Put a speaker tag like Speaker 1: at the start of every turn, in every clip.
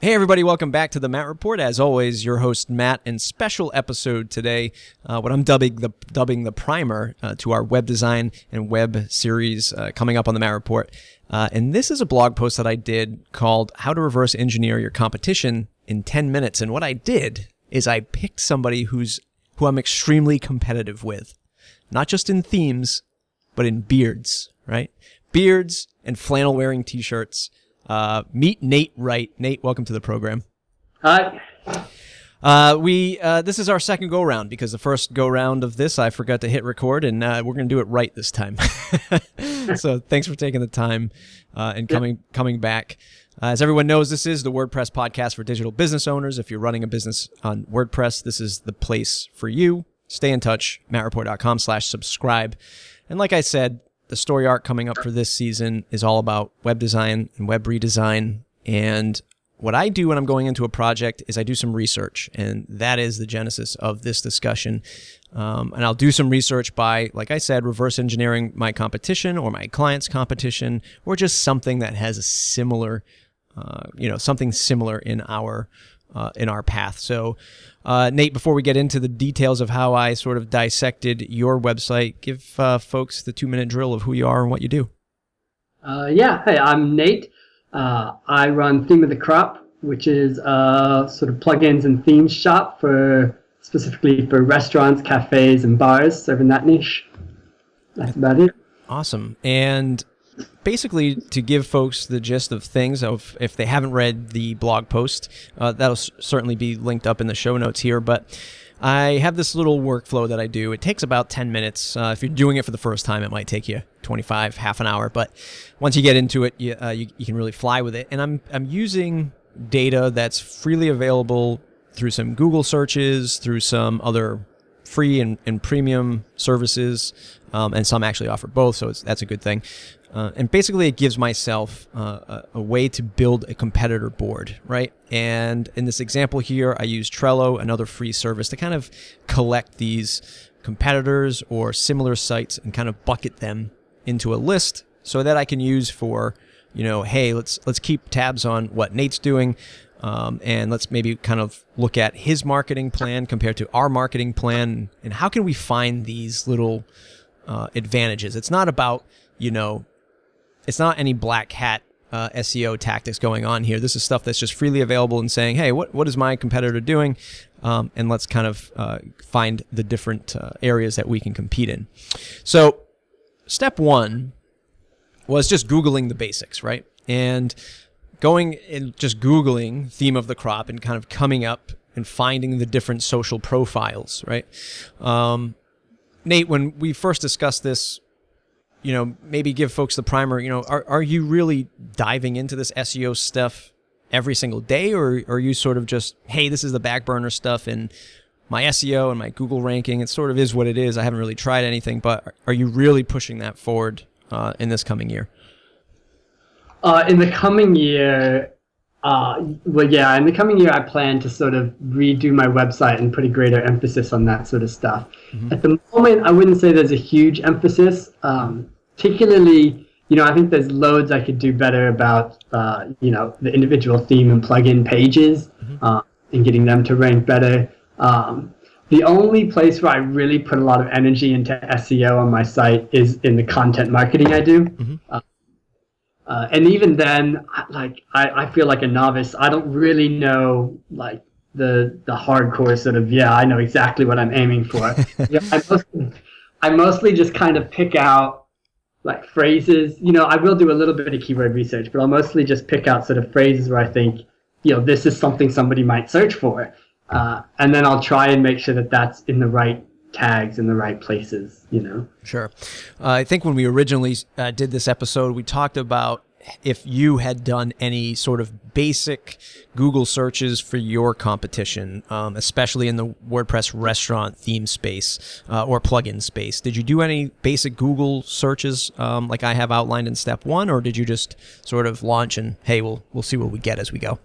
Speaker 1: Hey everybody, welcome back to the Matt Report. As always, your host Matt, and special episode today, what I'm dubbing the primer to our web design and web series coming up on the Matt Report. And this is a blog post that I did called "How to Reverse Engineer Your Competition in 10 Minutes." And what I did is I picked somebody who I'm extremely competitive with, not just in themes, but in beards, right? Beards and flannel wearing t-shirts. Meet Nate Wright. Nate, welcome to the program.
Speaker 2: Hi.
Speaker 1: This is our second go round because the first go round of this I forgot to hit record, and we're going to do it right this time. So thanks for taking the time and coming back. As everyone knows, this is the WordPress podcast for digital business owners. If you're running a business on WordPress, this is the place for you. Stay in touch, mattreport.com/subscribe. And like I said, the story arc coming up for this season is all about web design and web redesign. And what I do when I'm going into a project is I do some research, and that is the genesis of this discussion. And I'll do some research by, like I said, reverse engineering my competition or my client's competition, or just something that has a similar, something similar in our path. So, Nate, before we get into the details of how I sort of dissected your website, give folks the 2-minute drill of who you are and what you do.
Speaker 2: Hey, I'm Nate. I run Theme of the Crop, which is a sort of plugins and themes shop specifically for restaurants, cafes, and bars serving that niche. That's about it.
Speaker 1: Awesome. And basically, to give folks the gist of things, if they haven't read the blog post, that'll certainly be linked up in the show notes here. But I have this little workflow that I do. It takes about 10 minutes. If you're doing it for the first time, it might take you 25, half an hour. But once you get into it, you can really fly with it. And I'm using data that's freely available through some Google searches, through some other free and premium services, and some actually offer both, so that's a good thing. And basically, it gives myself a way to build a competitor board, right? And in this example here, I use Trello, another free service, to kind of collect these competitors or similar sites and kind of bucket them into a list so that I can use for, hey, let's keep tabs on what Nate's doing. And let's maybe kind of look at his marketing plan compared to our marketing plan, and how can we find these little advantages. It's not about, it's not any black hat SEO tactics going on here. This is stuff that's just freely available and saying, hey, what is my competitor doing? And let's kind of find the different areas that we can compete in. So step one was just Googling the basics, right? And going and just Googling theme of the crop and kind of coming up and finding the different social profiles, right? Nate, when we first discussed this, maybe give folks the primer, are you really diving into this SEO stuff every single day, or are you sort of just, hey, this is the back burner stuff and my SEO and my Google ranking, it sort of is what it is. I haven't really tried anything, but are you really pushing that forward in this coming year?
Speaker 2: In the coming year, I plan to sort of redo my website and put a greater emphasis on that sort of stuff. Mm-hmm. At the moment, I wouldn't say there's a huge emphasis. Particularly, I think there's loads I could do better about, the individual theme and plugin pages, mm-hmm. And getting them to rank better. The only place where I really put a lot of energy into SEO on my site is in the content marketing I do. Mm-hmm. And even then, I feel like a novice. I don't really know, the hardcore sort of, I know exactly what I'm aiming for. I mostly just kind of pick out, phrases. I will do a little bit of keyword research, but I'll mostly just pick out sort of phrases where I think, this is something somebody might search for. And then I'll try and make sure that that's in the right tags in the right places,
Speaker 1: Sure. I think when we originally did this episode, we talked about if you had done any sort of basic Google searches for your competition, especially in the WordPress restaurant theme space or plugin space. Did you do any basic Google searches like I have outlined in step one, or did you just sort of launch and, hey, we'll see what we get as we go?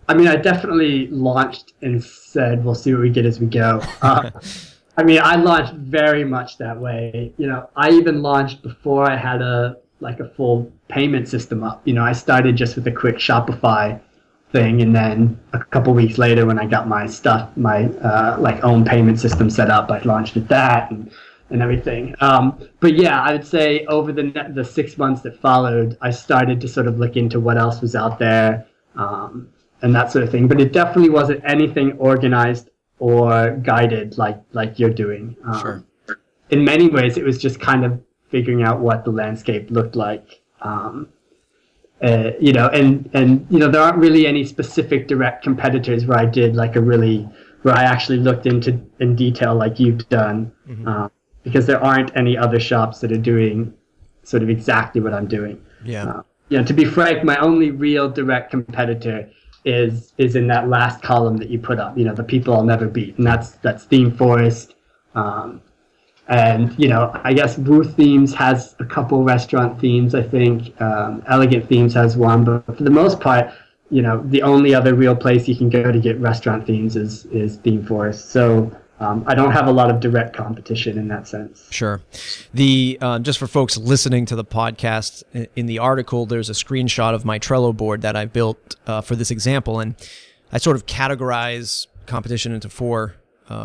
Speaker 2: I mean, I definitely launched and said, we'll see what we get as we go. I launched very much that way. I even launched before I had a full payment system up. I started just with a quick Shopify thing, and then a couple weeks later, when I got my stuff, my like own payment system set up, I launched with that and everything. But yeah, I would say over the 6 months that followed, I started to sort of look into what else was out there, and that sort of thing. But it definitely wasn't anything organized or guided like you're doing.
Speaker 1: Sure.
Speaker 2: In many ways, it was just kind of figuring out what the landscape looked like. You know, and you know, there aren't really any specific direct competitors where I did like where I actually looked into in detail like you've done, because there aren't any other shops that are doing sort of exactly what I'm doing.
Speaker 1: Yeah.
Speaker 2: You know, to be frank, my only real direct competitor is in that last column that you put up. You know, the people I'll never beat, and that's Theme Forest. And, you know, I guess Woo Themes has a couple restaurant themes, I think. Elegant Themes has one. But for the most part, you know, the only other real place you can go to get restaurant themes is Theme Forest. So I don't have a lot of direct competition in that sense.
Speaker 1: Sure. The just for folks listening to the podcast, in the article, there's a screenshot of my Trello board that I built for this example. And I sort of categorize competition into 4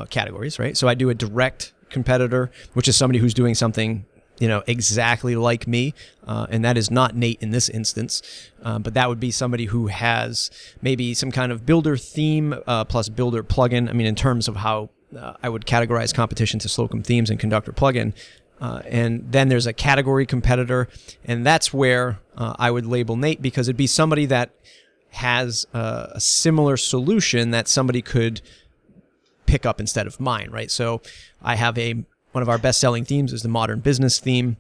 Speaker 1: categories, right? So I do a direct competitor, which is somebody who's doing something, you know, exactly like me, and that is not Nate in this instance, but that would be somebody who has maybe some kind of builder theme plus builder plugin. I mean, in terms of how I would categorize competition to Slocum Themes and Conductor plugin. And then there's a category competitor, and that's where I would label Nate, because it'd be somebody that has a similar solution that somebody could pick up instead of mine, right? So I have one of our best-selling themes is the Modern Business theme.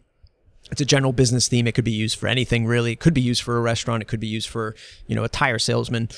Speaker 1: It's a general business theme. It could be used for anything, really. It could be used for a restaurant. It could be used for, you know, a tire salesman.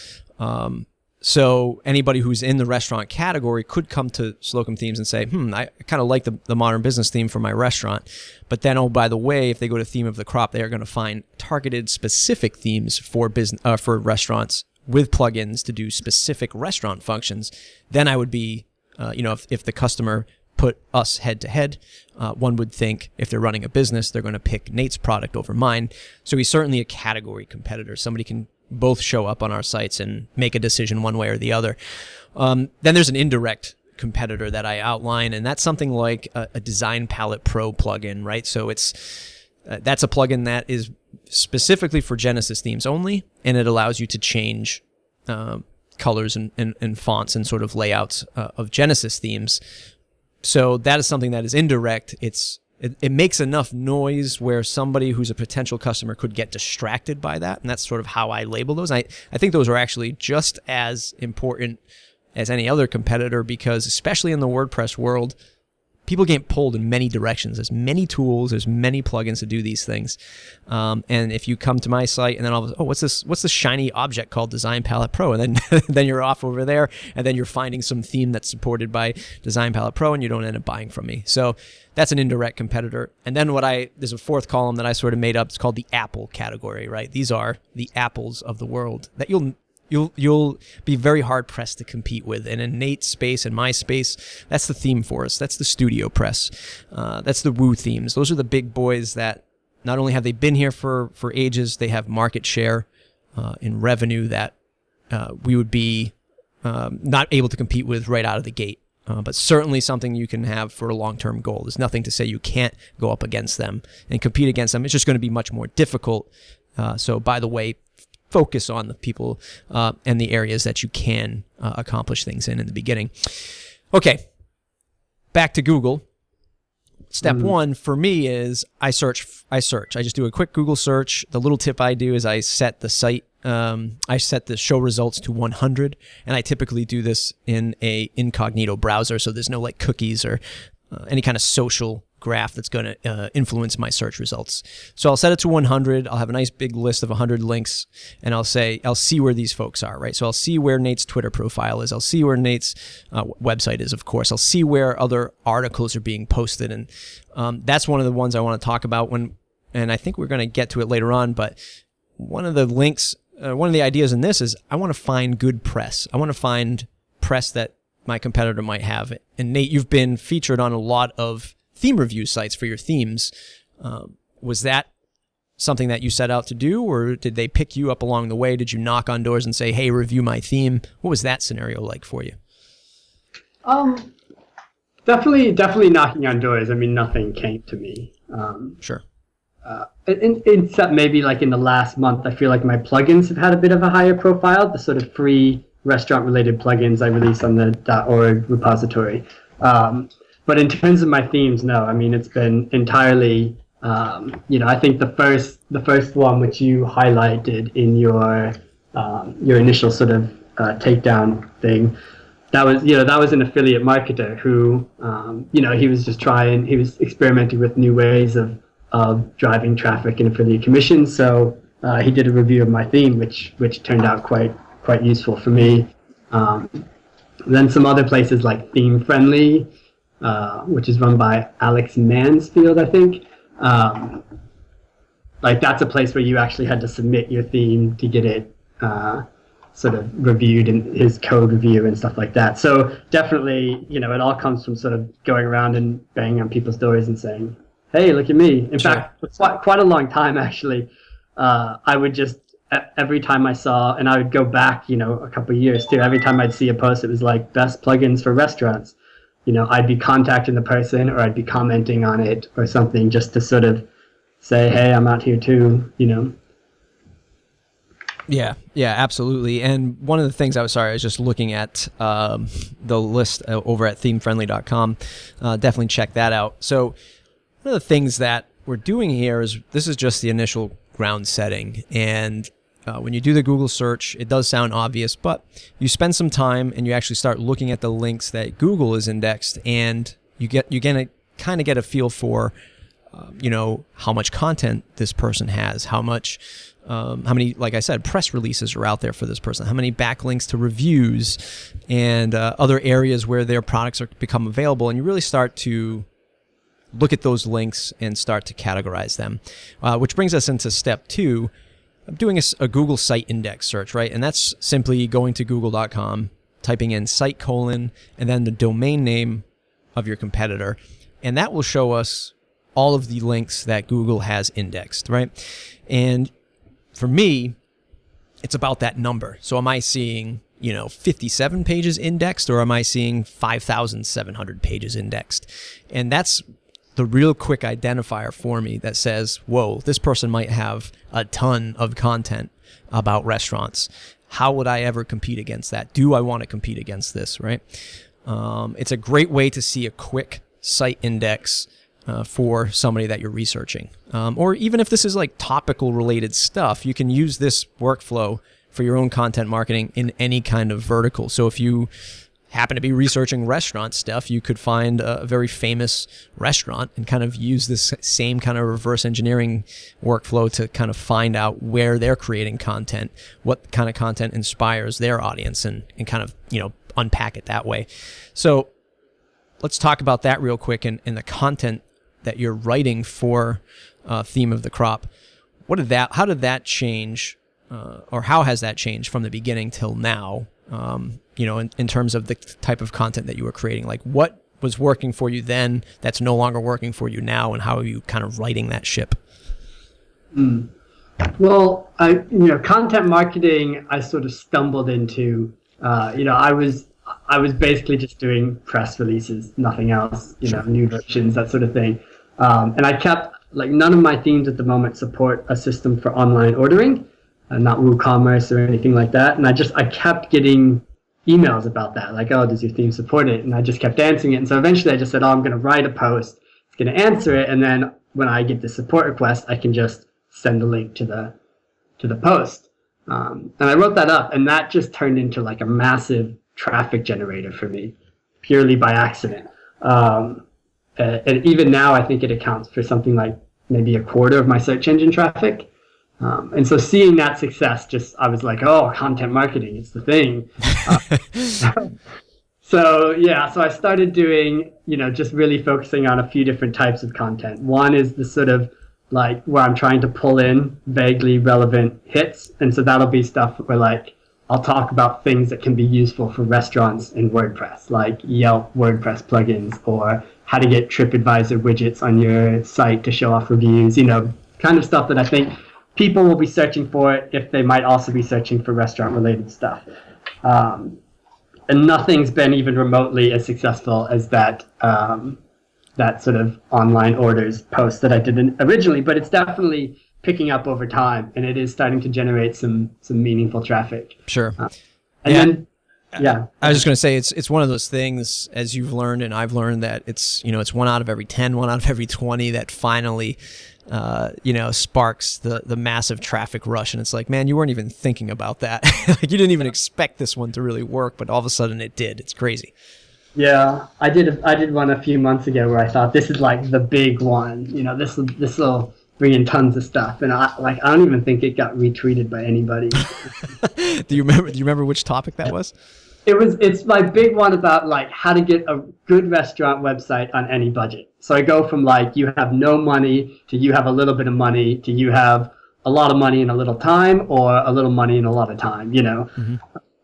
Speaker 1: So anybody who's in the restaurant category could come to Slocum Themes and say, I kind of like the Modern Business theme for my restaurant. But then, oh, by the way, if they go to Theme of the Crop, they are going to find targeted specific themes for for restaurants with plugins to do specific restaurant functions. Then I would be, you know, if the customer put us head to head, one would think if they're running a business, they're going to pick Nate's product over mine. So he's certainly a category competitor. Somebody can both show up on our sites and make a decision one way or the other. Then there's an indirect competitor that I outline, and that's something like a Design Palette Pro plugin, right? So that's a plugin that is specifically for Genesis themes only, and it allows you to change colors and fonts and sort of layouts of Genesis themes. So that is something that is indirect. It makes enough noise where somebody who's a potential customer could get distracted by that, and that's sort of how I label those. I think those are actually just as important as any other competitor, because especially in the WordPress world, people get pulled in many directions. There's many tools, there's many plugins to do these things. And if you come to my site and then all of a sudden, what's this shiny object called Design Palette Pro? And then then you're off over there, and then you're finding some theme that's supported by Design Palette Pro, and you don't end up buying from me. So that's an indirect competitor. And then there's a 4th column that I sort of made up. It's called the Apple category, right? These are the apples of the world that you'll be very hard pressed to compete with. And in Nate's space and my space, that's the Theme Forest, that's the Studio Press, that's the Woo Themes. Those are the big boys that not only have they been here for ages, they have market share in revenue that we would be not able to compete with right out of the gate. But certainly something you can have for a long-term goal. There's nothing to say you can't go up against them and compete against them. It's just going to be much more difficult. So by the way, focus on the people and the areas that you can accomplish things in the beginning. Okay, back to Google. Step 1 for me is I search. I just do a quick Google search. The little tip I do is I set the site. I set the show results to 100, and I typically do this in a incognito browser, so there's no like cookies or any kind of social graph that's going to influence my search results. So I'll set it to 100. I'll have a nice big list of 100 links, and I'll see where these folks are, right? So I'll see where Nate's Twitter profile is. I'll see where Nate's website is, of course. I'll see where other articles are being posted, and that's one of the ones I want to talk about and I think we're going to get to it later on, but one of the links, one of the ideas in this is I want to find good press. I want to find press that my competitor might have. And Nate, you've been featured on a lot of theme review sites for your themes. Was that something that you set out to do, or did they pick you up along the way? Did you knock on doors and say, hey, review my theme? What was that scenario like for you?
Speaker 2: Definitely knocking on doors. I mean, nothing came to me.
Speaker 1: Sure.
Speaker 2: Except maybe like in the last month, I feel like my plugins have had a bit of a higher profile, the sort of free restaurant-related plugins I released on the .org repository. But in terms of my themes, no. I mean, it's been entirely, I think the first one which you highlighted in your initial sort of takedown thing, that was an affiliate marketer who, he was just he was experimenting with new ways of driving traffic and affiliate commissions. So he did a review of my theme, which turned out quite useful for me. Then some other places like Theme Friendly, which is run by Alex Mansfield, I think. Like that's a place where you actually had to submit your theme to get it sort of reviewed in his code review and stuff like that. So definitely, it all comes from sort of going around and banging on people's doors and saying, hey, look at me. In fact, for quite a long time, actually, I would just, every time I saw, and I would go back, a couple of years too, every time I'd see a post, it was like best plugins for restaurants. I'd be contacting the person or I'd be commenting on it or something just to sort of say, hey, I'm out here too,
Speaker 1: Yeah, absolutely. And one of the things I was just looking at the list over at themefriendly.com. Definitely check that out. So one of the things that we're doing here is this is just the initial ground setting. And when you do the Google search, it does sound obvious, but you spend some time and you actually start looking at the links that Google is indexed, and you're gonna kind of get a feel for, how much content this person has, how many, like I said, press releases are out there for this person, how many backlinks to reviews and other areas where their products are become available, and you really start to look at those links and start to categorize them, which brings us into step 2. I'm doing a Google site index search, right? And that's simply going to google.com, typing in site : and then the domain name of your competitor. And that will show us all of the links that Google has indexed, right? And for me, it's about that number. So am I seeing, 57 pages indexed, or am I seeing 5,700 pages indexed? And that's the real quick identifier for me that says, whoa, this person might have a ton of content about restaurants. How would I ever compete against that? Do I want to compete against this, right? It's a great way to see a quick site index for somebody that you're researching. Or even if this is like topical related stuff, you can use this workflow for your own content marketing in any kind of vertical. So if you happen to be researching restaurant stuff, you could find a very famous restaurant and kind of use this same kind of reverse engineering workflow to kind of find out where they're creating content, what kind of content inspires their audience, and kind of, unpack it that way. So let's talk about that real quick and the content that you're writing for Theme of the Crop. How did that change, or how has that changed from the beginning till now? In terms of the type of content that you were creating, like what was working for you then that's no longer working for you now, and how are you kind of righting that ship?
Speaker 2: Well, content marketing, I sort of stumbled into, I was basically just doing press releases, nothing else, new versions, that sort of thing. And I kept, none of my themes at the moment support a system for online ordering, not WooCommerce or anything like that. And I kept getting emails about that, like, oh, does your theme support it? And I just kept answering it. And so eventually I just said, oh, I'm going to write a post, it's going to answer it, and then when I get the support request, I can just send a link to the post. And I wrote that up, and that just turned into like a massive traffic generator for me, purely by accident. And even now, I think it accounts for something like maybe a quarter of my search engine traffic. And so seeing that success, I was like, oh, content marketing, it's the thing. So I started doing, just really focusing on a few different types of content. One is the sort of like where I'm trying to pull in vaguely relevant hits. And so that'll be stuff where I'll talk about things that can be useful for restaurants in WordPress, like Yelp WordPress plugins, or how to get TripAdvisor widgets on your site to show off reviews, kind of stuff that I think people will be searching for if they might also be searching for restaurant-related stuff. And nothing's been even remotely as successful as that sort of online orders post that I did originally, but it's definitely picking up over time, and it is starting to generate some meaningful traffic.
Speaker 1: Sure.
Speaker 2: Then,
Speaker 1: I was just going to say it's one of those things, as you've learned and I've learned, that it's it's 1 out of every 10, 1 out of every 20 that finally sparks the massive traffic rush, and it's like, man, you weren't even thinking about that. Like, you didn't even expect this one to really work, but all of a sudden it did. It's crazy.
Speaker 2: Yeah, I did one a few months ago where I thought, this is like the big one. This will bring in tons of stuff, and I don't even think it got retweeted by anybody.
Speaker 1: Do you remember which topic that was?
Speaker 2: It's my big one about like how to get a good restaurant website on any budget. So I go from like you have no money to you have a little bit of money to you have a lot of money in a little time, or a little money in a lot of time.
Speaker 1: Mm-hmm.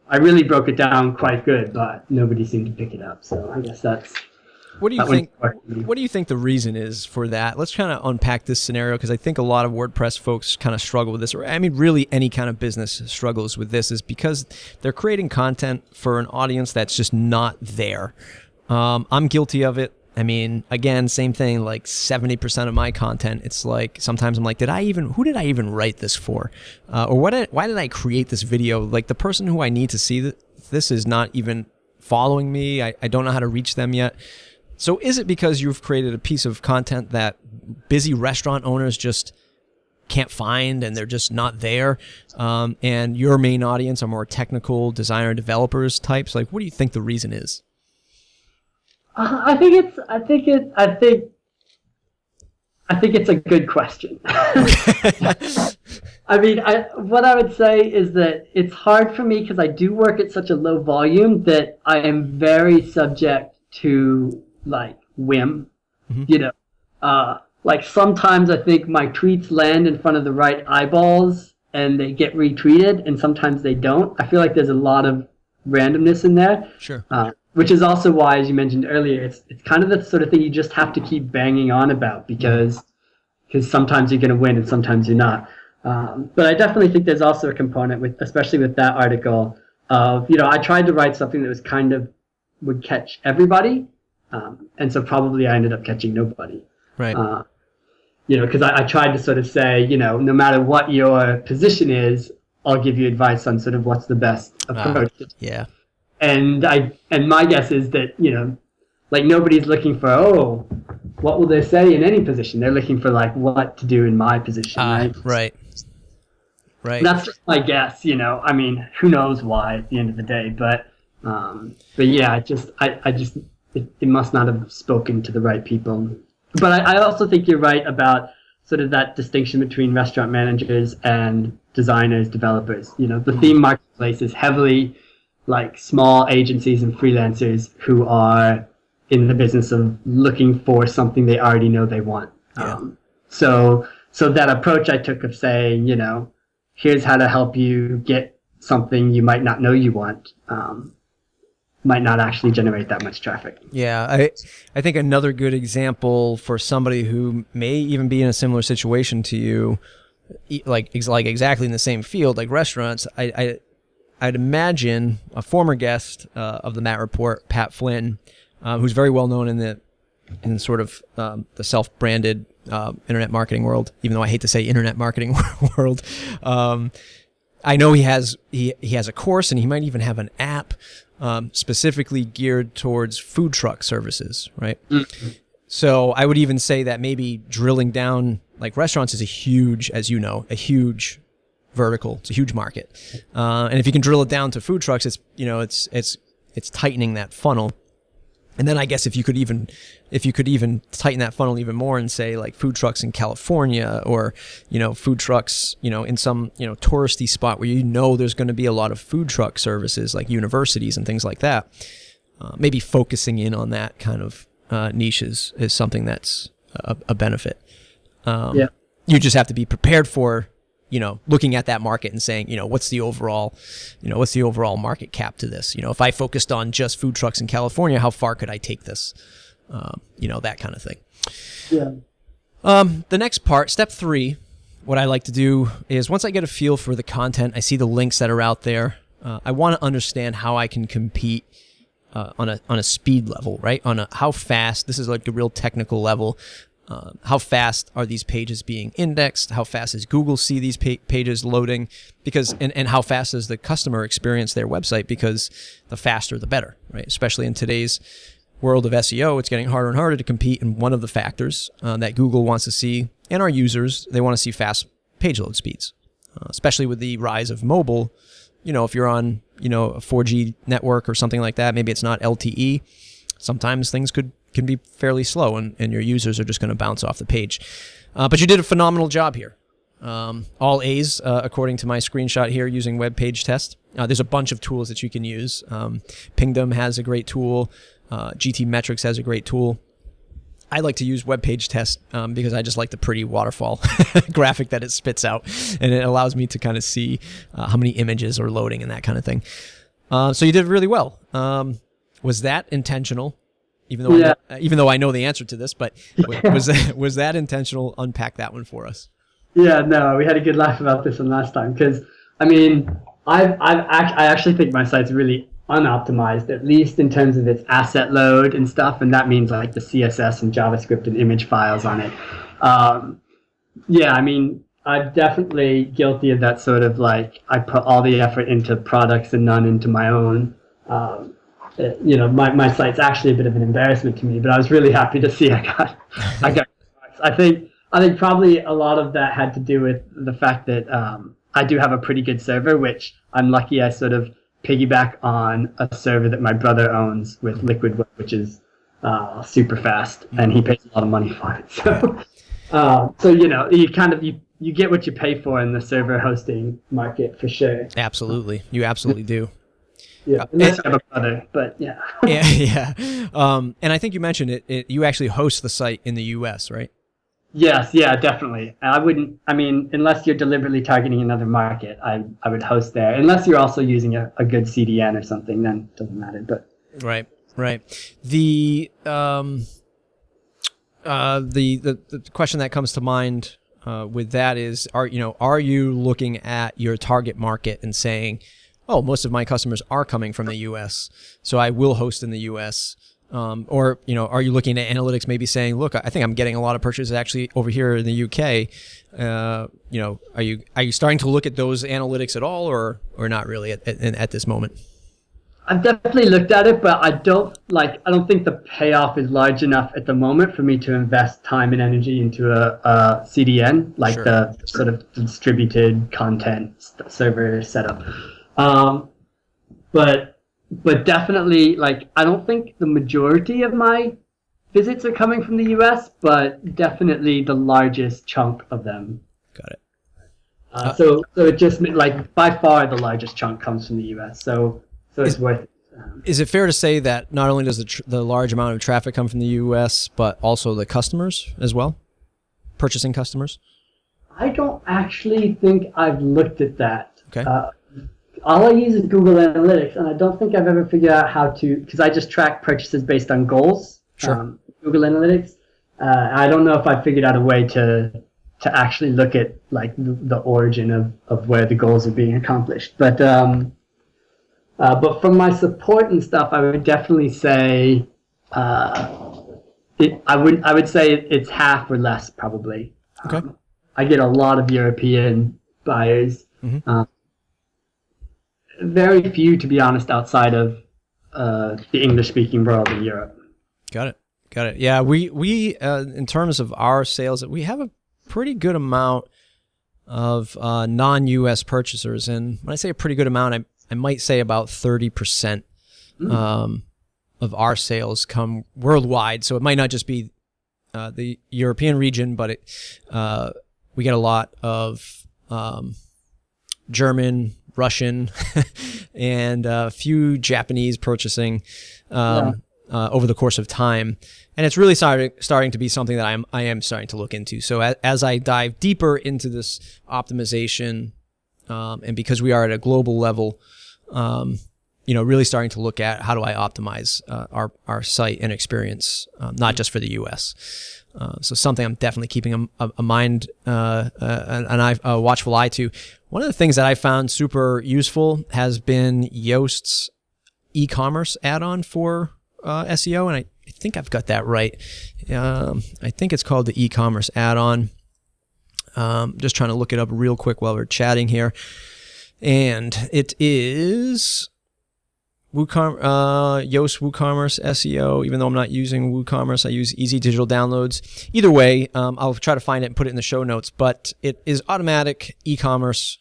Speaker 2: I really broke it down quite good, but nobody seemed to pick it up. So I guess that's.
Speaker 1: What do you think? What do you think the reason is for that? Let's kind of unpack this scenario, because I think a lot of WordPress folks kind of struggle with this. Or I mean, really, any kind of business struggles with this, is because they're creating content for an audience that's just not there. I'm guilty of it. I mean, again, same thing. Like 70% of my content, it's like sometimes I'm like, who did I even write this for, or why did I create this video? Like, the person who I need to see this is not even following me. I don't know how to reach them yet. So is it because you've created a piece of content that busy restaurant owners just can't find, and they're just not there, and your main audience are more technical designer developers types? Like, what do you think the reason is?
Speaker 2: I think it's a good question. I mean, what I would say is that it's hard for me because I do work at such a low volume that I am very subject to like whim. Mm-hmm. Like sometimes I think my tweets land in front of the right eyeballs and they get retweeted, and sometimes they don't. I feel like there's a lot of randomness in there.
Speaker 1: Sure.
Speaker 2: Which is also why, as you mentioned earlier, it's kind of the sort of thing you just have to keep banging on about, because sometimes you're going to win and sometimes you're not. But I definitely think there's also a component especially with that article of, I tried to write something that was kind of would catch everybody. And so probably I ended up catching nobody.
Speaker 1: Right.
Speaker 2: Because I tried to sort of say, no matter what your position is, I'll give you advice on sort of what's the best approach.
Speaker 1: Yeah.
Speaker 2: And my guess is that, like nobody's looking for, what will they say in any position? They're looking for like what to do in my position, right?
Speaker 1: Right. Right.
Speaker 2: That's just my guess, I mean, who knows why at the end of the day, but yeah, it must not have spoken to the right people. But I also think you're right about sort of that distinction between restaurant managers and designers, developers. The theme marketplace is heavily like small agencies and freelancers who are in the business of looking for something they already know they want.
Speaker 1: Yeah.
Speaker 2: So that approach I took of saying, here's how to help you get something you might not know you want, might not actually generate that much traffic.
Speaker 1: Yeah, I think another good example for somebody who may even be in a similar situation to you, like exactly in the same field, like restaurants, I'd imagine a former guest of the Matt Report, Pat Flynn, who's very well known in sort of the self-branded internet marketing world, even though I hate to say internet marketing world. I know he has a course, and he might even have an app specifically geared towards food truck services, right? Mm-hmm. So I would even say that maybe drilling down, like restaurants is a huge vertical. It's a huge market. And if you can drill it down to food trucks, it's tightening that funnel. And then I guess if you could even tighten that funnel even more and say like food trucks in California, or, food trucks, in some, touristy spot where there's going to be a lot of food truck services like universities and things like that, maybe focusing in on that kind of niche is something that's a benefit.
Speaker 2: Yeah.
Speaker 1: You just have to be prepared for, looking at that market and saying, what's the overall market cap to this? If I focused on just food trucks in California, how far could I take this? That kind of thing.
Speaker 2: Yeah.
Speaker 1: The next part, step 3, what I like to do is once I get a feel for the content, I see the links that are out there. I want to understand how I can compete on a speed level, right? How fast, this is like a real technical level. How fast are these pages being indexed? How fast does Google see these pages loading? And how fast does the customer experience their website? Because the faster, the better, right? Especially in today's world of SEO, it's getting harder and harder to compete. And one of the factors that Google wants to see, and our users, they want to see fast page load speeds, especially with the rise of mobile. If you're on, a 4G network or something like that, maybe it's not LTE. Sometimes things can be fairly slow, and your users are just going to bounce off the page. But you did a phenomenal job here. All A's, according to my screenshot here, using web page test. There's a bunch of tools that you can use. Pingdom has a great tool. GT Metrics has a great tool. I like to use web page test because I just like the pretty waterfall graphic that it spits out, and it allows me to kind of see how many images are loading and that kind of thing. So you did really well. Was that intentional? Even though I know the answer to this, but was that intentional? Unpack that one for us.
Speaker 2: Yeah, no, we had a good laugh about this one last time because I actually think my site's really unoptimized, at least in terms of its asset load and stuff, and that means like the CSS and JavaScript and image files on it. I'm definitely guilty of that sort of like I put all the effort into products and none into my own. My site's actually a bit of an embarrassment to me, but I was really happy to see I got. I think probably a lot of that had to do with the fact that I do have a pretty good server, which I'm lucky I sort of piggyback on a server that my brother owns with Liquid Web, which is super fast, and he pays a lot of money for it. So, you get what you pay for in the server hosting market for sure.
Speaker 1: Absolutely, you absolutely do.
Speaker 2: Yeah, unless I have a brother, but yeah.
Speaker 1: yeah. And I think you mentioned it. You actually host the site in the U.S., right?
Speaker 2: Yes, yeah, definitely. Unless you're deliberately targeting another market, I would host there. Unless you're also using a good CDN or something, then it doesn't matter. But
Speaker 1: right. The question that comes to mind with that is, are you looking at your target market and saying, oh, most of my customers are coming from the U.S., so I will host in the U.S., or are you looking at analytics maybe saying, look, I think I'm getting a lot of purchases actually over here in the UK. Are you starting to look at those analytics at all, or not really at this moment?
Speaker 2: I've definitely looked at it, but I don't think the payoff is large enough at the moment for me to invest time and energy into a CDN, like
Speaker 1: Sure.
Speaker 2: the sort of distributed content server setup. But definitely, I don't think the majority of my visits are coming from the US, but definitely the largest chunk of them.
Speaker 1: Got it.
Speaker 2: So it just by far the largest chunk comes from the US. So it's worth it.
Speaker 1: Is it fair to say that not only does the large amount of traffic come from the US, but also the customers as well, purchasing customers?
Speaker 2: I don't actually think I've looked at that.
Speaker 1: Okay.
Speaker 2: All I use is Google Analytics, and I don't think I've ever figured out how to, because I just track purchases based on goals.
Speaker 1: Sure.
Speaker 2: Google Analytics. I don't know if I figured out a way to actually look at the origin of where the goals are being accomplished. But from my support and stuff, I would definitely say I would say it's half or less probably.
Speaker 1: Okay.
Speaker 2: I get a lot of European buyers.
Speaker 1: Mm-hmm.
Speaker 2: Very few, to be honest, outside of the English-speaking world in Europe.
Speaker 1: Got it. Yeah, we in terms of our sales, we have a pretty good amount of non-U.S. purchasers, and when I say a pretty good amount, I might say about 30% of our sales come worldwide. So it might not just be the European region, but we get a lot of German, Russian, and a few Japanese purchasing over the course of time. And it's really starting to be something that I am starting to look into. So as I dive deeper into this optimization, and because we are at a global level, really starting to look at how do I optimize our site and experience, not just for the U.S. So something I'm definitely keeping a mind, a watchful eye to. One of the things that I found super useful has been Yoast's e-commerce add-on for SEO, and I think I've got that right. I think it's called the e-commerce add-on. Just trying to look it up real quick while we're chatting here, and it is Yoast WooCommerce SEO. Even though I'm not using WooCommerce, I use Easy Digital Downloads. Either way, I'll try to find it and put it in the show notes. But it is automatic e-commerce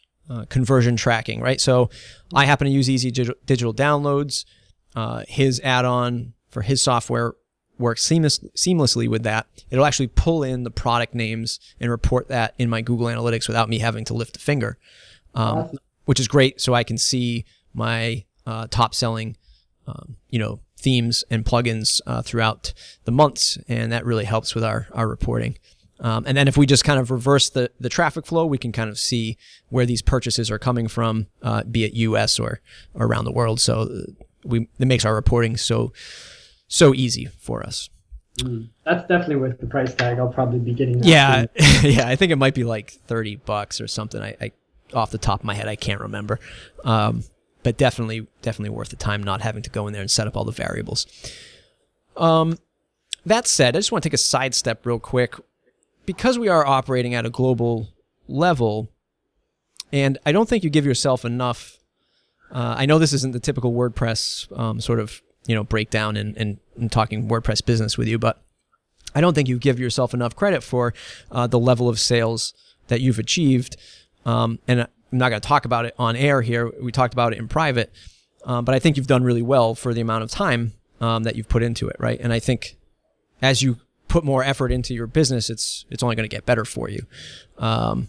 Speaker 1: conversion tracking, right? So I happen to use Easy Digital Downloads. His add-on for his software works seamlessly with that. It'll actually pull in the product names and report that in my Google Analytics without me having to lift a finger, which is great. So I can see my top selling, themes and plugins throughout the months, and that really helps with our reporting. And then if we just kind of reverse the traffic flow, we can kind of see where these purchases are coming from, be it US or around the world. So it makes our reporting so easy for us.
Speaker 2: That's definitely worth the price tag. I'll probably be getting that.
Speaker 1: Yeah, yeah. I think it might be like $30 or something. I off the top of my head, I can't remember. But definitely worth the time not having to go in there and set up all the variables. That said, I just want to take a sidestep real quick. Because we are operating at a global level, and I don't think you give yourself enough, I know this isn't the typical WordPress sort of breakdown and talking WordPress business with you, but I don't think you give yourself enough credit for the level of sales that you've achieved. And I'm not going to talk about it on air here. We talked about it in private, but I think you've done really well for the amount of time that you've put into it, right? And I think as you put more effort into your business, it's only going to get better for you. And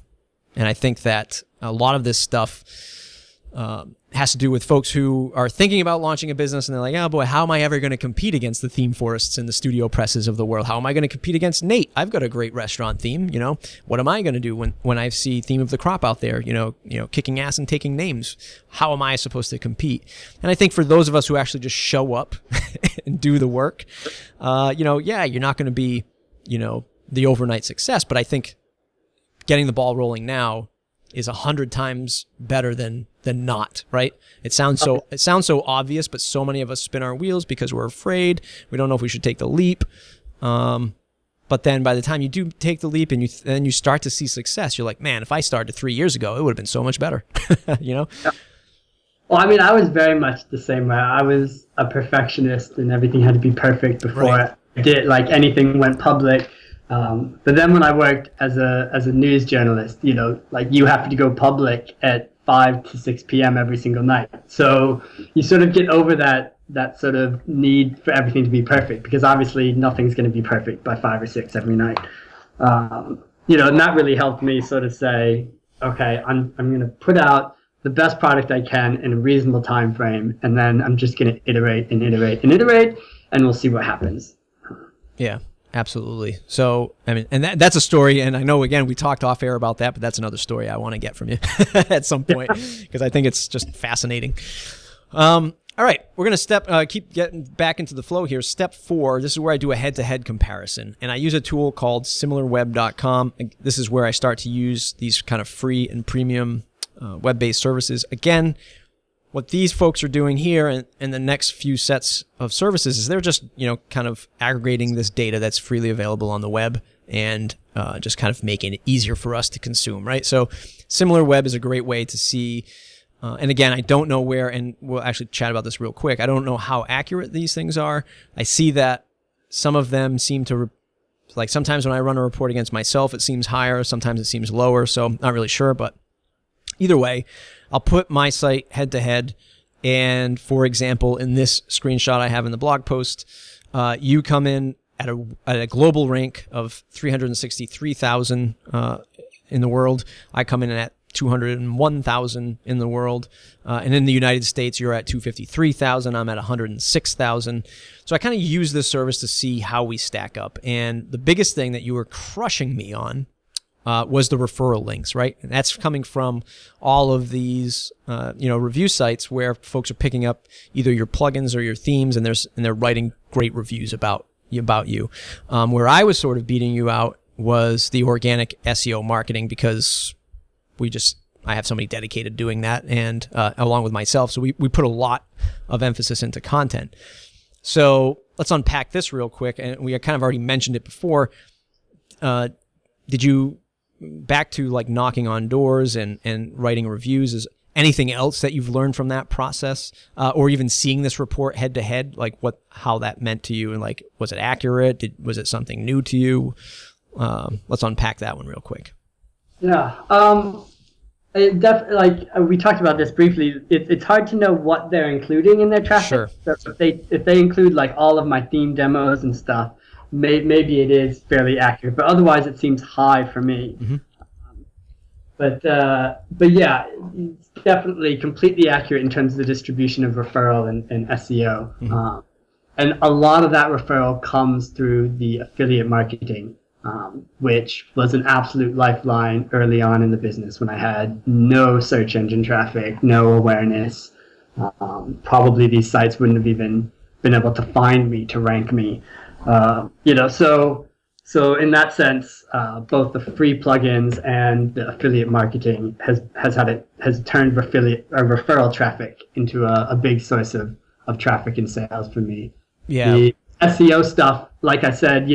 Speaker 1: I think that a lot of this stuff has to do with folks who are thinking about launching a business and they're like, oh boy, how am I ever going to compete against the theme forests and the studio presses of the world? How am I going to compete against Nate? I've got a great restaurant theme. What am I going to do when I see Theme of the Crop out there, kicking ass and taking names? How am I supposed to compete? And I think for those of us who actually just show up and do the work, you're not going to be, the overnight success, but I think getting the ball rolling now is 100 times better than not, right? It sounds so obvious, but so many of us spin our wheels because we're afraid. We don't know if we should take the leap. But then by the time you do take the leap and you start to see success, you're like, man, if I started 3 years ago, it would have been so much better.
Speaker 2: Yeah. Well, I mean, I was very much the same way. I was a perfectionist and everything had to be perfect before I did, like anything went public. But then when I worked as a news journalist, like you have to go public at 5 to 6 p.m. every single night. So you sort of get over that sort of need for everything to be perfect, because obviously nothing's going to be perfect by 5 or 6 every night. And that really helped me sort of say, okay, I'm going to put out the best product I can in a reasonable time frame, and then I'm just going to iterate, and we'll see what happens.
Speaker 1: Yeah. Absolutely. So, I mean, and that's a story, and I know, again, we talked off air about that, but that's another story I want to get from you at some point, because I think it's just fascinating. All right, we're going to keep getting back into the flow here. Step 4, this is where I do a head-to-head comparison, and I use a tool called similarweb.com. This is where I start to use these kind of free and premium web-based services. Again, what these folks are doing here in the next few sets of services is they're just, kind of aggregating this data that's freely available on the web and just kind of making it easier for us to consume, right? So SimilarWeb is a great way to see, and again, I don't know where, and we'll actually chat about this real quick. I don't know how accurate these things are. I see that some of them seem to, like sometimes when I run a report against myself, it seems higher, sometimes it seems lower, so I'm not really sure, but either way, I'll put my site head to head. And for example, in this screenshot I have in the blog post, you come in at a global rank of 363,000 in the world. I come in at 201,000 in the world. And in the United States, you're at 253,000. I'm at 106,000. So I kind of use this service to see how we stack up. And the biggest thing that you were crushing me on was the referral links, right? And that's coming from all of these, review sites where folks are picking up either your plugins or your themes, and they're writing great reviews about you. Where I was sort of beating you out was the organic SEO marketing, because I have somebody dedicated doing that, and along with myself, so we put a lot of emphasis into content. So let's unpack this real quick, and we kind of already mentioned it before. Did you, back to like knocking on doors and writing reviews, is anything else that you've learned from that process, or even seeing this report head to head, like how that meant to you, and like, was it accurate? Was it something new to you? Let's unpack that one real quick.
Speaker 2: Yeah. We talked about this briefly. It's hard to know what they're including in their traffic.
Speaker 1: Sure.
Speaker 2: So if they include like all of my theme demos and stuff, maybe it is fairly accurate. But otherwise, it seems high for me.
Speaker 1: Mm-hmm.
Speaker 2: But yeah, it's definitely completely accurate in terms of the distribution of referral and SEO.
Speaker 1: Mm-hmm.
Speaker 2: And a lot of that referral comes through the affiliate marketing, which was an absolute lifeline early on in the business when I had no search engine traffic, no awareness. Probably these sites wouldn't have even been able to find me, to rank me. So in that sense, both the free plugins and the affiliate marketing has turned referral traffic into a big source of traffic and sales for me.
Speaker 1: Yeah.
Speaker 2: The SEO stuff, like I said,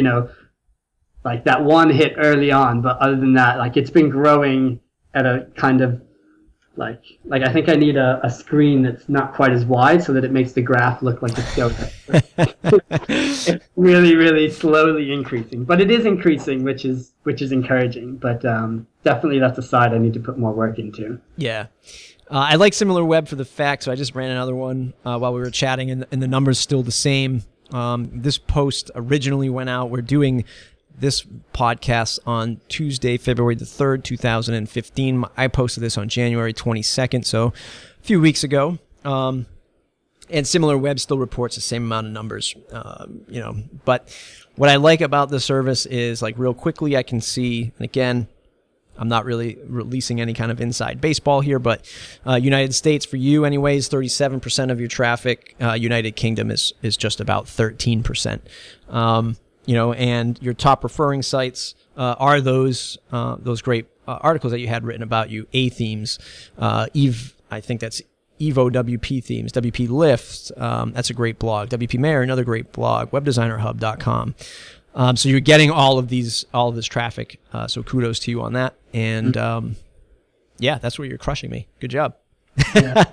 Speaker 2: like that one hit early on, but other than that, like it's been growing at a kind of like I think I need a screen that's not quite as wide so that it makes the graph look like it's going. It's really, really slowly increasing, but it is increasing, which is encouraging. But definitely that's a side I need to put more work into.
Speaker 1: Yeah. I like SimilarWeb for the fact, so I just ran another one while we were chatting, and the number's still the same. This post originally went out. We're doing this podcast on Tuesday, February the 3rd, 2015. I posted this on January 22nd, so a few weeks ago. And SimilarWeb still reports the same amount of numbers, But what I like about the service is, like, real quickly I can see, and again, I'm not really releasing any kind of inside baseball here, but United States, for you anyways, 37% of your traffic. United Kingdom is just about 13%. And your top referring sites are those great articles that you had written about you, A-Themes, I think that's Evo WP Themes, WP Lift, that's a great blog, WP Mayor, another great blog, webdesignerhub.com. So you're getting all of this traffic, so kudos to you on that. And that's where you're crushing me. Good job.
Speaker 2: Yeah.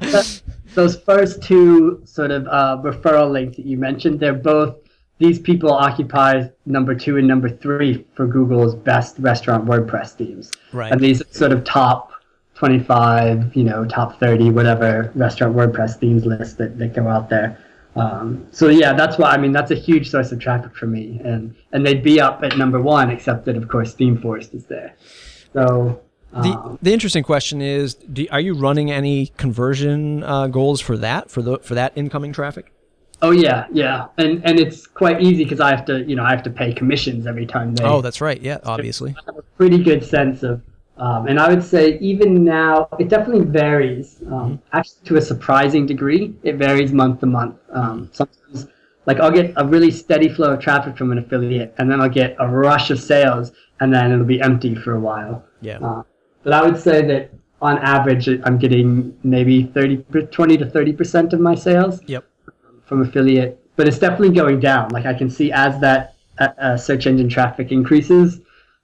Speaker 2: Those first two sort of referral links that you mentioned, they're both, these people occupy number 2 and number 3 for Google's best restaurant WordPress themes.
Speaker 1: Right.
Speaker 2: And these sort of top 25, top 30, whatever restaurant WordPress themes list that go out there. So yeah, that's a huge source of traffic for me. And they'd be up at number 1, except that of course ThemeForest is there. So
Speaker 1: the interesting question is, are you running any conversion goals for that incoming traffic?
Speaker 2: Oh yeah, and it's quite easy because I have to pay commissions every time they.
Speaker 1: Oh, that's right. Yeah, obviously.
Speaker 2: I have a pretty good sense of, and I would say even now it definitely varies. Actually, to a surprising degree, it varies month to month. Sometimes, like I'll get a really steady flow of traffic from an affiliate, and then I'll get a rush of sales, and then it'll be empty for a while.
Speaker 1: Yeah.
Speaker 2: But I would say that on average, I'm getting maybe 20 to 30% of my sales.
Speaker 1: Yep.
Speaker 2: From affiliate, but it's definitely going down. Like I can see as that search engine traffic increases,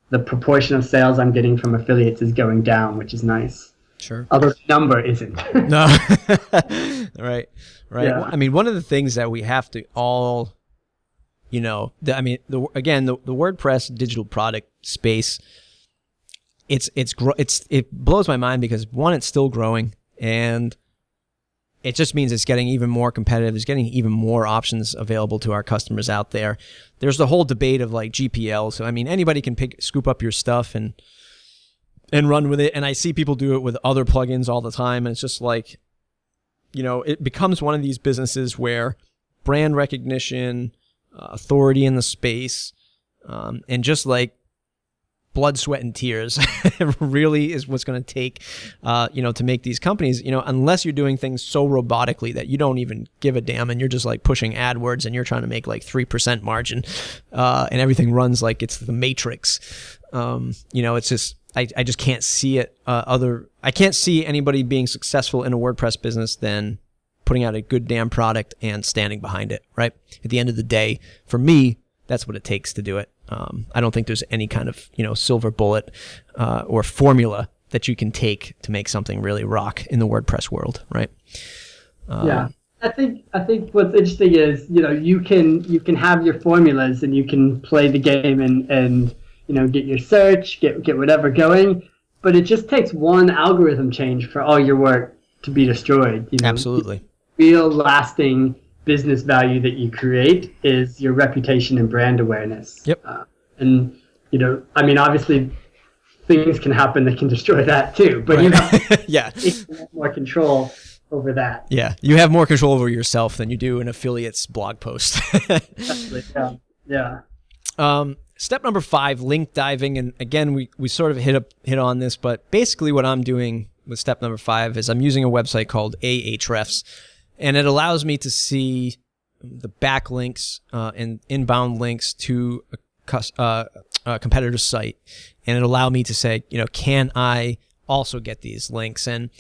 Speaker 2: the proportion of sales I'm getting from affiliates is going down, which is nice.
Speaker 1: Sure.
Speaker 2: Although the number isn't.
Speaker 1: No. Right.
Speaker 2: Yeah.
Speaker 1: Well, I mean, one of the things that we have to all, the WordPress digital product space, it blows my mind because, one, it's still growing, and it just means it's getting even more competitive. There's getting even more options available to our customers out there. There's the whole debate of like GPL. So, I mean, anybody can scoop up your stuff and run with it. And I see people do it with other plugins all the time. And it's just like, it becomes one of these businesses where brand recognition, authority in the space, and just like blood, sweat, and tears really is what's going to take, to make these companies, unless you're doing things so robotically that you don't even give a damn and you're just like pushing AdWords and you're trying to make like 3% margin, and everything runs like it's the Matrix. It's just, I just can't see it. I can't see anybody being successful in a WordPress business than putting out a good damn product and standing behind it, right? At the end of the day, for me, that's what it takes to do it. I don't think there's any kind of, silver bullet or formula that you can take to make something really rock in the WordPress world, right?
Speaker 2: Yeah. I think what's interesting is, you can have your formulas and you can play the game and get your search, get whatever going, but it just takes one algorithm change for all your work to be destroyed.
Speaker 1: Absolutely.
Speaker 2: Real lasting business value that you create is your reputation and brand awareness.
Speaker 1: Yep.
Speaker 2: Obviously things can happen that can destroy that too, but
Speaker 1: right.
Speaker 2: you have
Speaker 1: yeah.
Speaker 2: more control over that.
Speaker 1: Yeah. You have more control over yourself than you do an affiliate's blog post.
Speaker 2: Exactly. Yeah.
Speaker 1: Step number 5, link diving. And again, we sort of hit on this, but basically what I'm doing with step number 5 is I'm using a website called Ahrefs, and it allows me to see the backlinks and inbound links to a competitor's site, and it allowed me to say, can I also get these links, and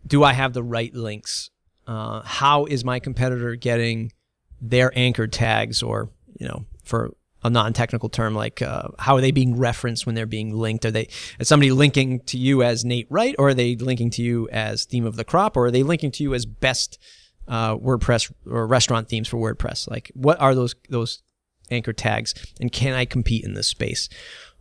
Speaker 1: do I have the right links? How is my competitor getting their anchored tags, or for a non-technical term, like how are they being referenced when they're being linked? Is somebody linking to you as Nate Wright, or are they linking to you as theme of the crop, or are they linking to you as best WordPress or restaurant themes for WordPress? Like, what are those anchor tags, and can I compete in this space?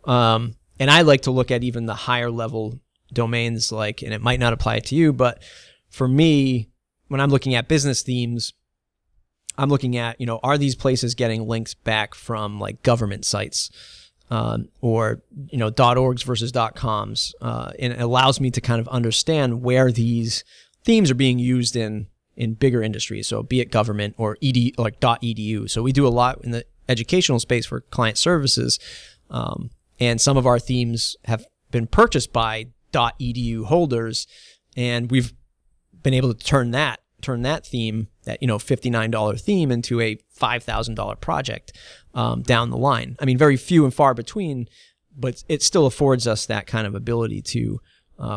Speaker 1: And I like to look at even the higher level domains, and it might not apply to you, but for me, when I'm looking at business themes, I'm looking at, are these places getting links back from like government sites, or, .orgs versus .coms. And it allows me to kind of understand where these themes are being used in bigger industries. So be it government or .edu. So we do a lot in the educational space for client services. And some of our themes have been purchased by .edu holders, and we've been able to turn that theme, that $59 theme, into a $5,000 project down the line. I mean, very few and far between, but it still affords us that kind of ability to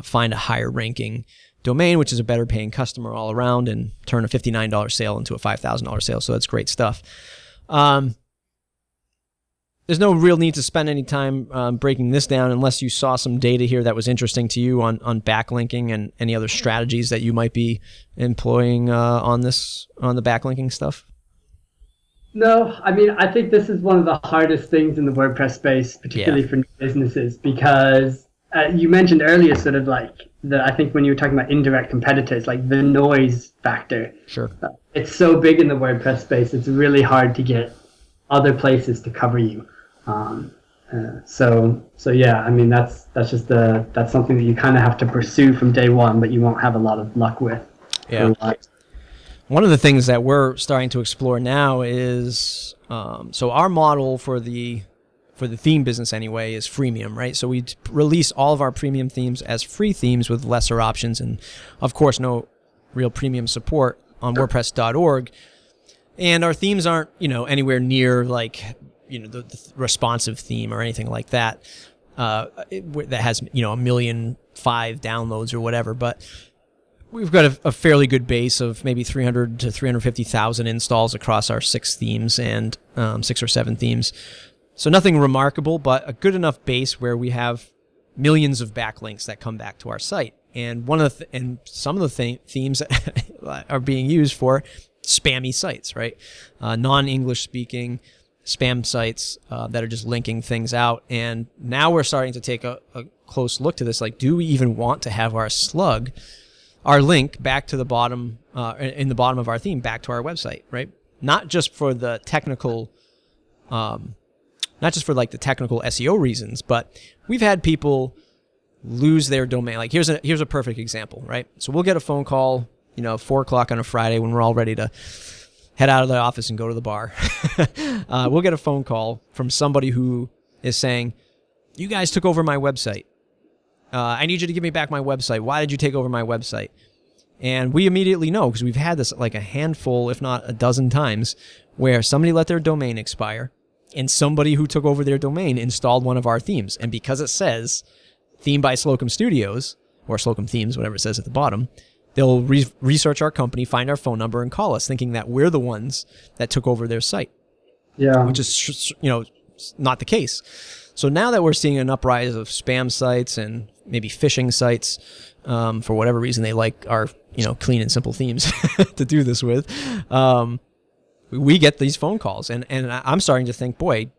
Speaker 1: find a higher ranking domain, which is a better paying customer all around, and turn a $59 sale into a $5,000 sale. So that's great stuff. There's no real need to spend any time breaking this down unless you saw some data here that was interesting to you on backlinking and any other strategies that you might be employing on the backlinking stuff.
Speaker 2: No, I think this is one of the hardest things in the WordPress space, particularly for new businesses, because you mentioned earlier sort of like I think when you were talking about indirect competitors, like the noise factor. Sure. It's so big in the WordPress space, it's really hard to get other places to cover you. So yeah, that's something that you kind of have to pursue from day one, but you won't have a lot of luck with.
Speaker 1: Yeah. One of the things that we're starting to explore now is, so our model for the theme business anyway is freemium, right? So we release all of our premium themes as free themes with lesser options, and of course no real premium support on WordPress.org. And our themes aren't, anywhere near like, the responsive theme or anything like that, that has, 1.5 million downloads or whatever. But we've got a fairly good base of maybe 300 to 350,000 installs across our 6 themes and 6 or 7 themes. So nothing remarkable, but a good enough base where we have millions of backlinks that come back to our site. And some of the themes are being used for spammy sites, right? Non-English speaking spam sites that are just linking things out. And now we're starting to take a close look to this. Like, do we even want to have our link back to the bottom, in the bottom of our theme, back to our website, right? Not just for the technical, not just for like the technical SEO reasons, but we've had people lose their domain. Like here's a perfect example, right? So we'll get a phone call, 4:00 on a Friday when we're all ready to head out of the office and go to the bar. We'll get a phone call from somebody who is saying, you guys took over my website. I need you to give me back my website. Why did you take over my website? And we immediately know, because we've had this like a handful, if not a dozen times, where somebody let their domain expire and somebody who took over their domain installed one of our themes. And because it says theme by Slocum Studios, or Slocum Themes, whatever it says at the bottom, they'll research our company, find our phone number, and call us, thinking that we're the ones that took over their site.
Speaker 2: Yeah.
Speaker 1: Which is, not the case. So now that we're seeing an uprise of spam sites and maybe phishing sites, for whatever reason they like our, clean and simple themes to do this with, we get these phone calls. And I'm starting to think, boy,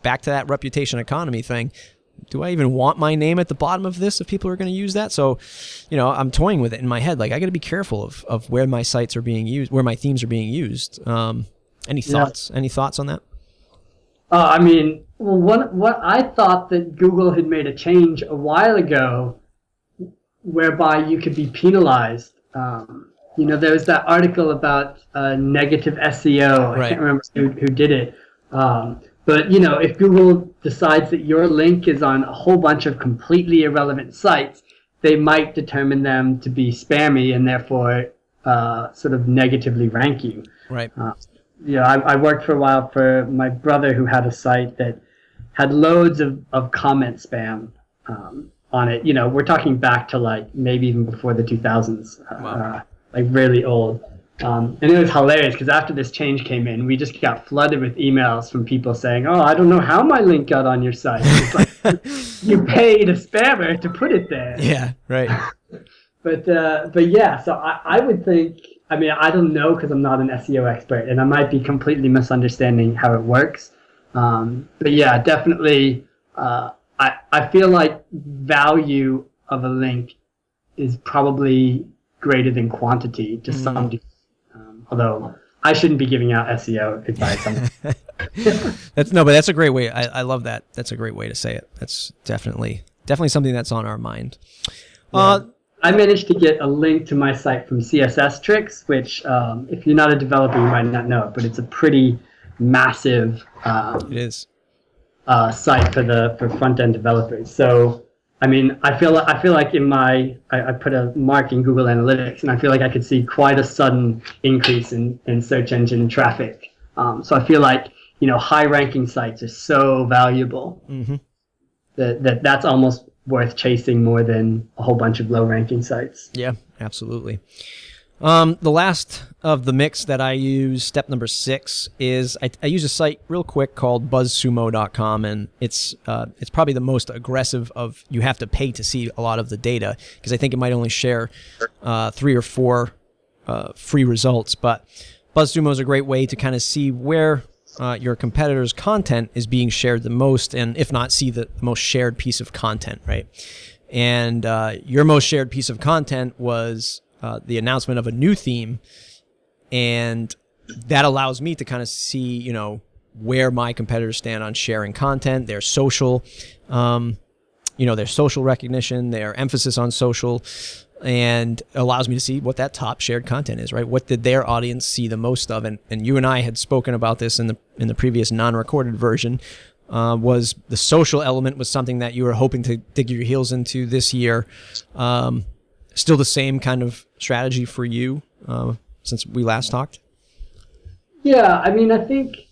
Speaker 1: back to that reputation economy thing, do I even want my name at the bottom of this if people are going to use that? So, I'm toying with it in my head. Like, I got to be careful of where my sites are being used, where my themes are being used. Any thoughts? Any thoughts on that?
Speaker 2: What I thought that Google had made a change a while ago whereby you could be penalized. There was that article about negative SEO.
Speaker 1: Right.
Speaker 2: I can't remember who did it. But, if Google decides that your link is on a whole bunch of completely irrelevant sites, they might determine them to be spammy and therefore sort of negatively rank you.
Speaker 1: Right.
Speaker 2: I worked for a while for my brother who had a site that had loads of comment spam on it. We're talking back to like maybe even before the 2000s,
Speaker 1: Wow.
Speaker 2: like really old. And it was hilarious because after this change came in, we just got flooded with emails from people saying, "Oh, I don't know how my link got on your site." It's like you paid a spammer to put it there.
Speaker 1: Yeah, right.
Speaker 2: But yeah, so I would think. I don't know because I'm not an SEO expert, and I might be completely misunderstanding how it works. But yeah, definitely. I feel like value of a link is probably greater than quantity to some degree. Although I shouldn't be giving out SEO advice.
Speaker 1: But that's a great way. I love that. That's a great way to say it. That's definitely something that's on our mind.
Speaker 2: Yeah. I managed to get a link to my site from CSS Tricks, which if you're not a developer, you might not know it, but it's a pretty massive
Speaker 1: it is
Speaker 2: site for front-end developers. So I feel like I put a mark in Google Analytics, and I feel like I could see quite a sudden increase in search engine traffic. So I feel like high-ranking sites are so valuable that's almost worth chasing more than a whole bunch of low-ranking sites.
Speaker 1: Yeah, absolutely. The last of the mix that I use, step number 6, is I use a site real quick called buzzsumo.com, and it's probably the most aggressive of, you have to pay to see a lot of the data, because I think it might only share 3 or 4 free results. But BuzzSumo is a great way to kind of see where your competitor's content is being shared the most, and if not, see the most shared piece of content, right? And your most shared piece of content was the announcement of a new theme, and that allows me to kind of see, where my competitors stand on sharing content, their social, their social recognition, their emphasis on social, and allows me to see what that top shared content is, right? What did their audience see the most of? And you and I had spoken about this in the previous non-recorded version. Was the social element was something that you were hoping to dig your heels into this year. Still the same kind of strategy for you since we last talked?
Speaker 2: Yeah, I think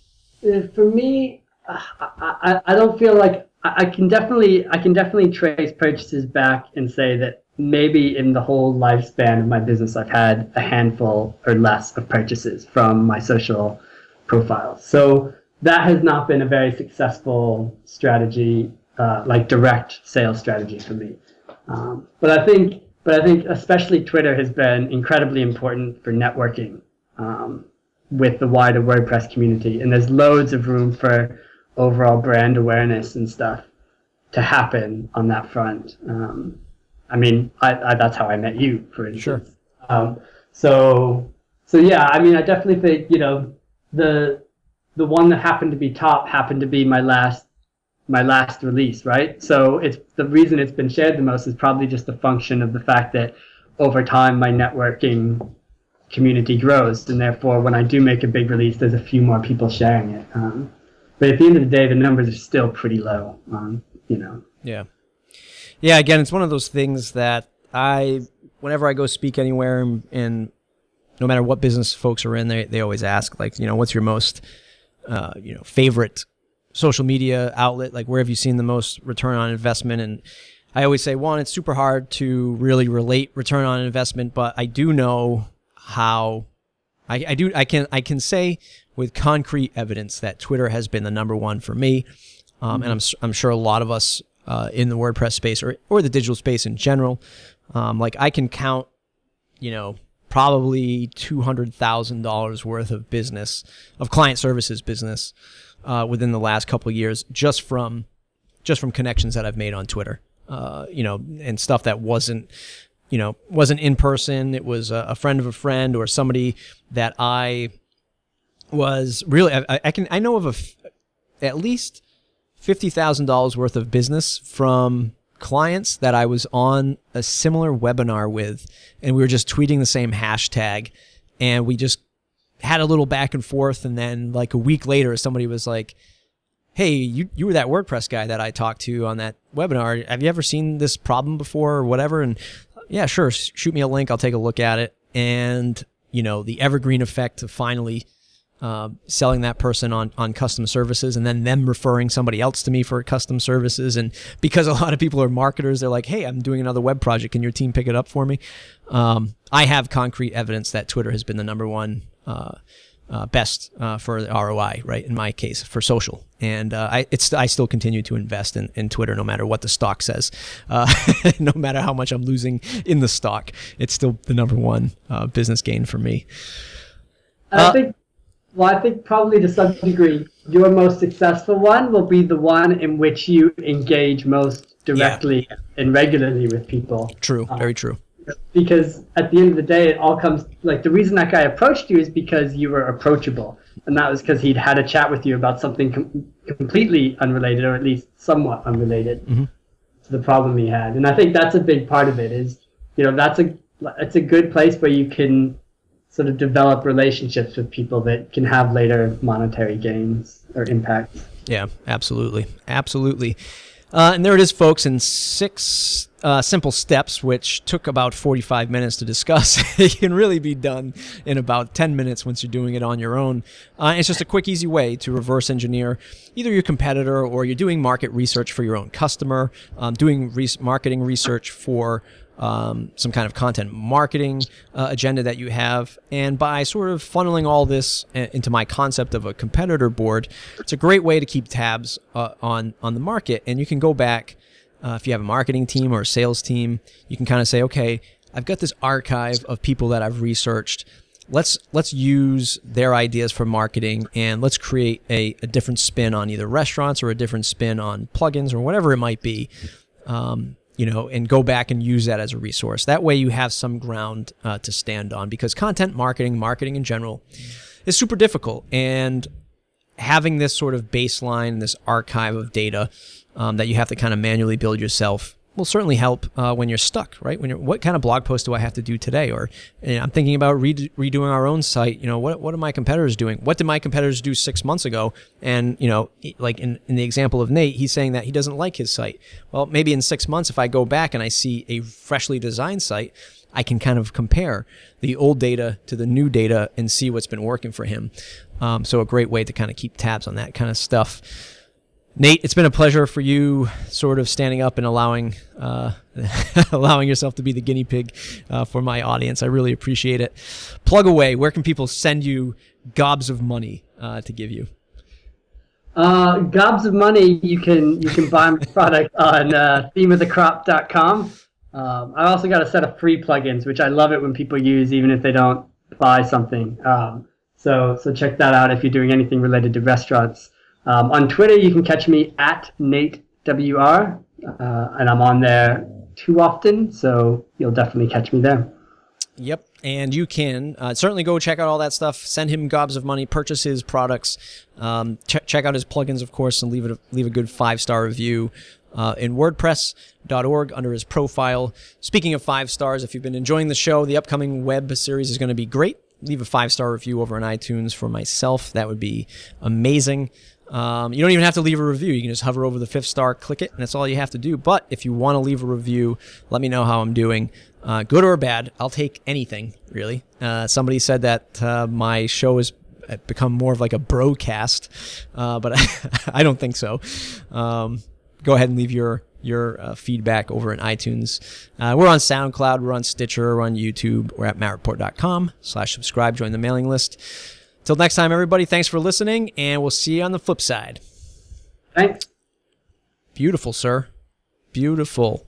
Speaker 2: for me, I don't feel like I can definitely trace purchases back and say that maybe in the whole lifespan of my business, I've had a handful or less of purchases from my social profiles. So that has not been a very successful strategy, like direct sales strategy for me. But I think especially Twitter has been incredibly important for networking with the wider WordPress community. And there's loads of room for overall brand awareness and stuff to happen on that front. That's how I met you, for instance. Sure. So yeah, I definitely think, the one that happened to be top happened to be my last release, right? So it's the reason it's been shared the most is probably just a function of the fact that over time my networking community grows, and therefore when I do make a big release, there's a few more people sharing it. But at the end of the day, the numbers are still pretty low.
Speaker 1: Yeah. Yeah, again, it's one of those things that whenever I go speak anywhere, and no matter what business folks are in, they always ask, like, what's your most, favorite social media outlet? Like, where have you seen the most return on investment? And I always say, one, it's super hard to really relate return on investment, but I do know how I can say with concrete evidence that Twitter has been the number one for me. And I'm sure a lot of us in the WordPress space or the digital space in general, like I can count, probably $200,000 worth of business, of client services business, within the last couple of years, just from connections that I've made on Twitter, and stuff that wasn't in person. It was a friend of a friend or somebody that I was really, I know of at least $50,000 worth of business from clients that I was on a similar webinar with, and we were just tweeting the same hashtag, and we just had a little back and forth, and then like a week later somebody was like, hey, you were that WordPress guy that I talked to on that webinar. Have you ever seen this problem before or whatever? And yeah, sure, shoot me a link, I'll take a look at it. And the evergreen effect of finally selling that person on custom services, and then them referring somebody else to me for custom services. And because a lot of people are marketers, they're like, hey, I'm doing another web project. Can your team pick it up for me? I have concrete evidence that Twitter has been the number one best for the ROI, right? In my case, for social. And I still continue to invest in Twitter no matter what the stock says. No matter how much I'm losing in the stock, it's still the number one business gain for me.
Speaker 2: I think probably to some degree, your most successful one will be the one in which you engage most directly and regularly with people.
Speaker 1: True, very true.
Speaker 2: Because at the end of the day, it all comes, like, the reason that guy approached you is because you were approachable. And that was because he'd had a chat with you about something completely unrelated, or at least somewhat unrelated to the problem he had. And I think that's a big part of it is, it's a good place where you can sort of develop relationships with people that can have later monetary gains or impact.
Speaker 1: Yeah, absolutely. Absolutely. And there it is, folks, in 6 simple steps, which took about 45 minutes to discuss. It can really be done in about 10 minutes once you're doing it on your own. It's just a quick, easy way to reverse engineer either your competitor, or you're doing market research for your own customer, doing marketing research for some kind of content marketing agenda that you have. And by sort of funneling all this into my concept of a competitor board, it's a great way to keep tabs on the market. And you can go back, if you have a marketing team or a sales team, you can kind of say, okay, I've got this archive of people that I've researched. Let's use their ideas for marketing, and let's create a different spin on either restaurants or a different spin on plugins or whatever it might be. And go back and use that as a resource. That way you have some ground to stand on, because content marketing in general, is super difficult. And having this sort of baseline, this archive of data that you have to kind of manually build yourself will certainly help when you're stuck, right? What kind of blog post do I have to do today? Or I'm thinking about redoing our own site. What are my competitors doing? What did my competitors do 6 months ago? And, like in the example of Nate, he's saying that he doesn't like his site. Well, maybe in 6 months, if I go back and I see a freshly designed site, I can kind of compare the old data to the new data and see what's been working for him. So a great way to kind of keep tabs on that kind of stuff. Nate, it's been a pleasure for you sort of standing up and allowing yourself to be the guinea pig for my audience. I really appreciate it. Plug away. Where can people send you gobs of money to give you?
Speaker 2: Gobs of money, you can buy my product on themeofthecrop.com. I also got a set of free plugins, which I love it when people use, even if they don't buy something. So check that out if you're doing anything related to restaurants. On Twitter, you can catch me at NateWR, and I'm on there too often, so you'll definitely catch me there.
Speaker 1: Yep, and you can certainly go check out all that stuff. Send him gobs of money, purchase his products, check out his plugins, of course, and leave a good 5-star review in WordPress.org under his profile. Speaking of 5 stars, if you've been enjoying the show, the upcoming web series is going to be great. Leave a 5-star review over on iTunes for myself. That would be amazing. You don't even have to leave a review. You can just hover over the 5-star, click it, and that's all you have to do. But if you want to leave a review, let me know how I'm doing. Good or bad, I'll take anything, really. Somebody said that my show has become more of like a broadcast, but I don't think so. Go ahead and leave your feedback over in iTunes. We're on SoundCloud, we're on Stitcher, we're on YouTube. We're at mattreport.com/subscribe. Join the mailing list. Till next time, everybody, thanks for listening, and we'll see you on the flip side.
Speaker 2: Thanks.
Speaker 1: Beautiful, sir. Beautiful.